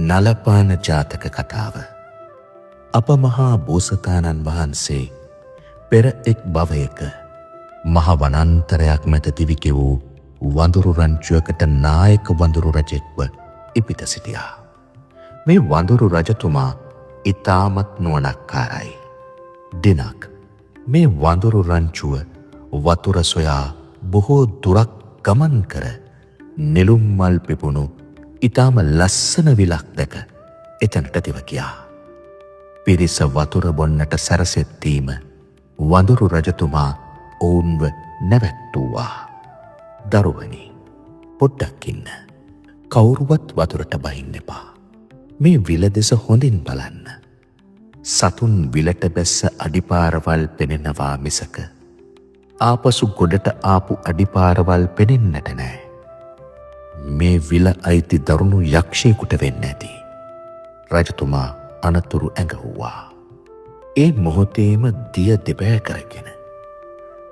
නලපාන ජාතක කතාව. අප මහා බෝසතාණන් වහන්සේ පෙර එක් භවයක මහ වනාන්තරයක් මැද දිවිගෙ වූ වඳුරු රංචුවකට නායක වඳුරු රජෙක්ව ඉපිට සිටියා. මේ වඳුරු රජතුමා ඉතාමත් නුවණක්කාරයි. දිනක් මේ වඳුරු රංචුව වතුර සොයා බොහෝ දුරක් ගමන් කර නෙළුම් මල් පිපුණු ඉතාම ලස්සන විලක් දැක එතනට දිව ගියා. පිරිස වතුර බොන්නට සැරසෙත්වීම වඳුරු රජතුමා ඔවුන්ව නැවැත්තුවා. දරුවනි, පොඩ්ඩක් ඉන්න. කවුරුවත් වතුරට බහින්න එපා. මේ විල දෙස හොඳින් බලන්න. සතුන් විලට බැස්ස අඩිපාරවල් පෙනෙනවා මිසක ආපසු ගොඩට ආපු අඩිපාරවල් පෙනෙන්නට නෑ. මේ විල අයිති දරුණු යක්ෂයෙකුට වෙන්න ඇති. රජතුමා අනතුරු ඇඟවුවා. ඒ මොහොතේම දිය දෙපෑ කරගෙන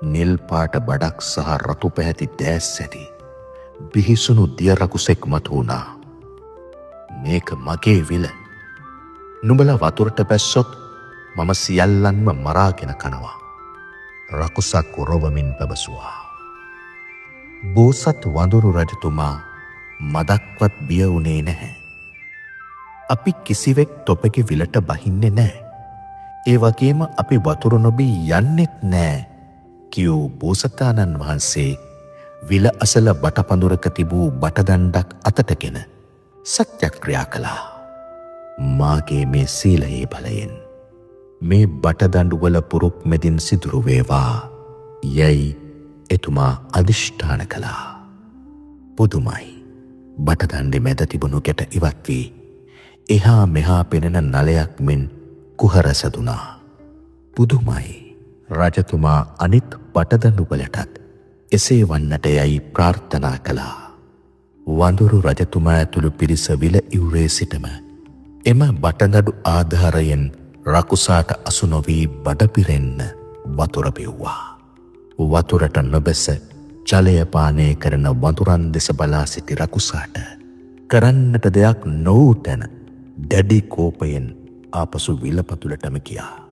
නිල් පාට බඩක් සහ රතු පැහැති දෑස් ඇති බිහිසුණු දිය රකුසෙක් මතු වුණා. මේක මගේ විල. නුඹල වතුරට බැස්සොත් මම සියල්ලන්ම මරාගෙන කනවා. රකුසක් උරවමින් පැවසුවා. බෝසත් වඳුරු රජතුමා මදක්වත් බිය වුණේ නැහැ. අපි කිසිවෙක් තොපගේ විලට බහින්නේ නෑ. ඒ වගේම අපි වතුර නොබී යන්නෙත් නෑ කියූ බෝසතාණන් වහන්සේ විල අසල බටපඳුරක තිබූ බටදණ්ඩක් අතටගෙන සත්‍යක්‍රියා කළා. මාගේ මේ සීලයේ බලයෙන් මේ බටදඬුවල පුරුක් මෙදින් සිදුරු වේවා යැයි එතුමා අධිෂ්ඨාන කළා. පුදුමයි. බටදණ්ඩෙ මැද තිබුණු ගැට ඉවත් වී එහා මෙහා පෙනෙන නලයක් මෙන් කුහර සැදුනා. පුදුමයි. රජතුමා අනිත් බටදඬුවලටත් එසේ වන්නට යැයි ප්‍රාර්ථනා කළා. වඳුරු රජතුමා ඇතුළු පිරිස විල ඉවුරේ සිටම එම බටදඬු ආධාරයෙන් රකුසාට අසු නොවී බඩපිරෙන්න වතුර බිව්වා. වතුරට නොබැස ජලය පානය කරන වඳුරන් දෙස බලා සිටි රකුසාට කරන්නට දෙයක් නොවූ තැන දැඩි කෝපයෙන් ආපසු විලපතුලටම ගියා.